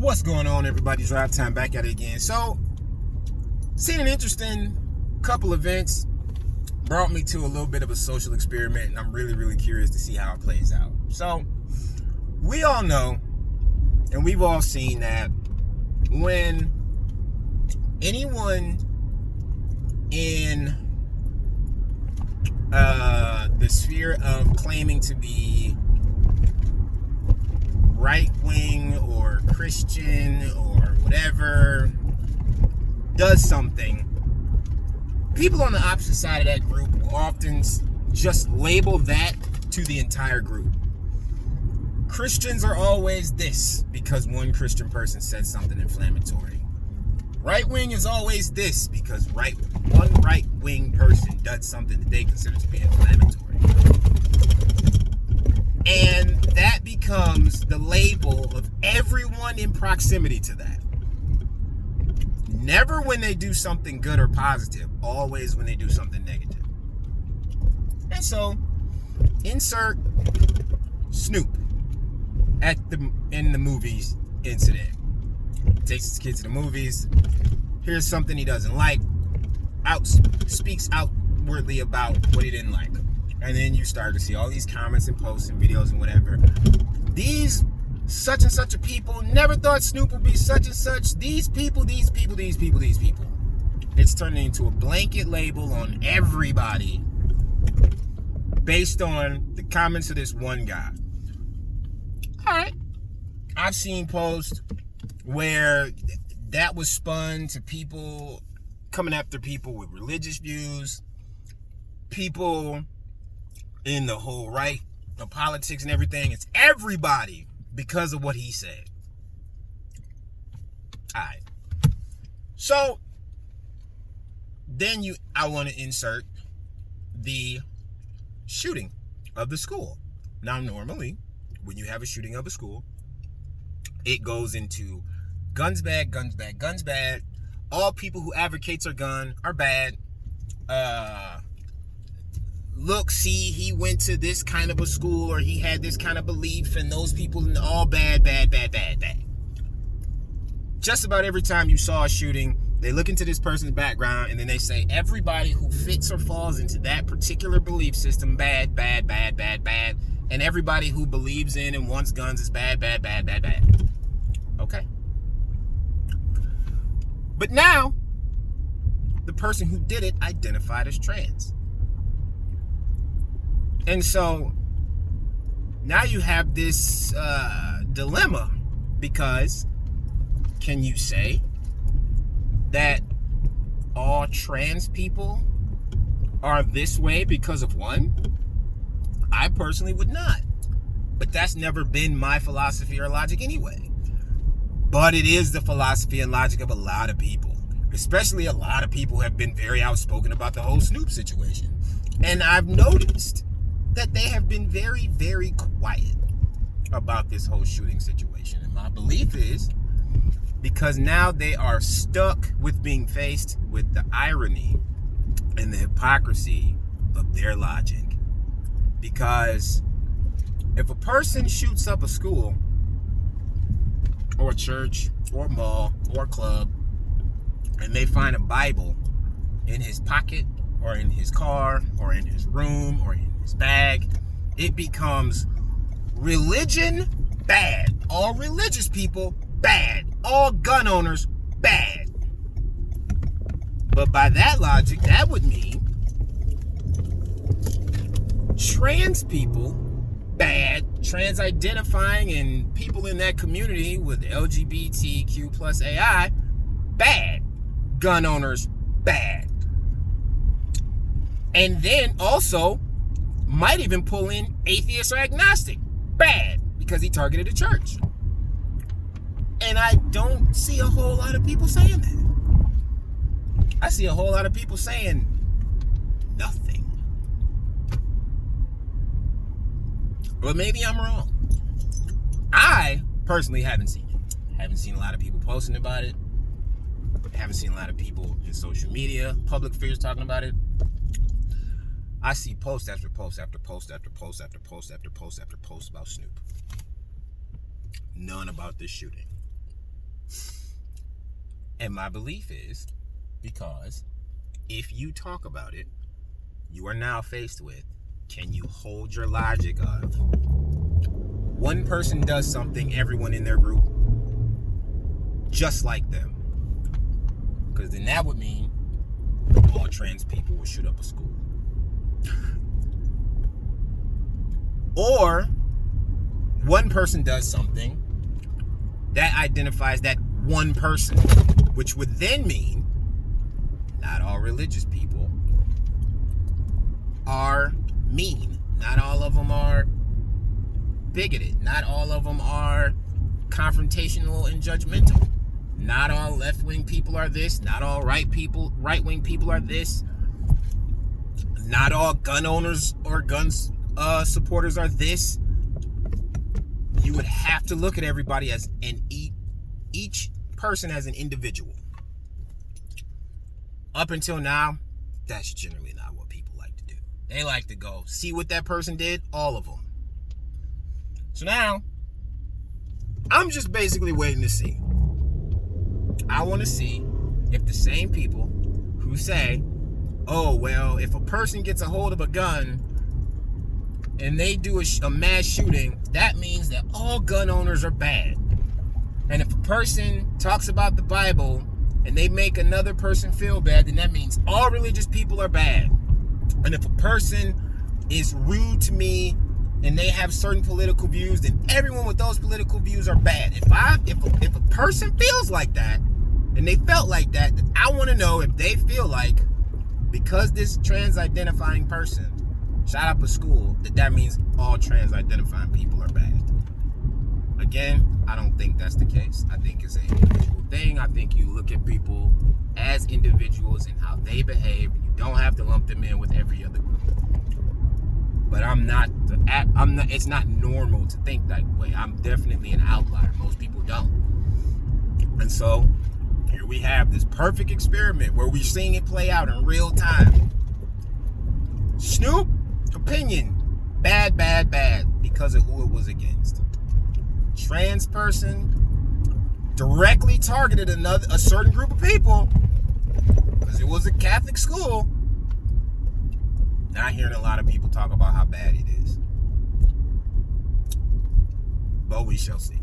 What's going on, everybody? Drive Time back at it again. So, seen an interesting couple events, brought me to a little bit of a social experiment, and I'm really curious to see how it plays out. So, we all know, and we've all seen that when anyone in the sphere of claiming to be right-wing or Christian or whatever does something, people on the opposite side of that group will often just label that to the entire group. Christians are always this because one Christian person said something inflammatory. Right-wing is always this because one right-wing person does something that they consider to be inflammatory. And that becomes the label of everyone in proximity to that. Never when they do something good or positive, always when they do something negative. And so, insert Snoop in the movies incident. Takes his kids to the movies, here's something he doesn't like, speaks outwardly about what he didn't like. And then you start to see all these comments and posts and videos and whatever. These such and such a people never thought Snoop would be such and such. These people. It's turning into a blanket label on everybody based on the comments of this one guy. All right. I've seen posts where that was spun to people coming after people with religious views, people in the whole right of politics and everything. It's everybody because of what he said. Alright. So then I want to insert the shooting of the school. Now normally when you have a shooting of a school, it goes into guns bad, guns bad, guns bad. All people who advocates a gun are bad. Look, see, he went to this kind of a school or he had this kind of belief, and those people are all bad. Just about every time you saw a shooting, they look into this person's background and then they say everybody who fits or falls into that particular belief system, bad. And everybody who believes in and wants guns is bad. Okay. But now, the person who did it identified as trans. And so now you have this dilemma, because can you say that all trans people are this way because of one? I personally would not. But that's never been my philosophy or logic anyway. But it is the philosophy and logic of a lot of people. Especially a lot of people have been very outspoken about the whole Snoop situation. And I've noticed that they have been very quiet about this whole shooting situation. And my belief is because now they are stuck with being faced with the irony and the hypocrisy of their logic. Because if a person shoots up a school or a church or a mall or a club and they find a Bible in his pocket or in his car or in his room or in his bag, it becomes religion bad. All religious people bad. All gun owners bad. But by that logic, that would mean trans people bad, trans identifying and people in that community with LGBTQ plus AI bad, gun owners bad. And then also might even pull in atheist or agnostic bad because he targeted a church. And I don't see a whole lot of people saying that. I see a whole lot of people saying nothing. But maybe I'm wrong. I personally haven't seen it. Haven't seen a lot of people posting about it. Haven't seen a lot of people in social media, public figures talking about it. I see post after post after post after post after post after post after post about Snoop. None about this shooting. And my belief is because if you talk about it, you are now faced with, can you hold your logic of one person does something, everyone in their group just like them? Because then that would mean all trans people will shoot up a school. Or one person does something that identifies that one person, which would then mean not all religious people are mean. Not all of them are bigoted. Not all of them are confrontational and judgmental. Not all left-wing people are this. Not all right-wing people are this. Not all gun owners or guns supporters are this. You would have to look at everybody as each person as an individual. Up until now, that's generally not what people like to do. They like to go, see what that person did, all of them. So now, I'm just basically waiting to see. I want to see if the same people who say, oh, well, if a person gets a hold of a gun and they do a mass shooting, that means that all gun owners are bad. And if a person talks about the Bible and they make another person feel bad, then that means all religious people are bad. And if a person is rude to me and they have certain political views, then everyone with those political views are bad. If a person feels like that and they felt like that, I want to know if they feel like because this trans identifying person shot up a school, that means all trans identifying people are bad. Again, I don't think that's the case. I think it's an individual thing. I think you look at people as individuals and how they behave, and you don't have to lump them in with every other group. But it's not normal to think that way. I'm definitely an outlier. Most people don't. And so here we have this perfect experiment where we're seeing it play out in real time. Snoop, opinion, bad, because of who it was against. Trans person directly targeted a certain group of people because it was a Catholic school. Not hearing a lot of people talk about how bad it is. But we shall see.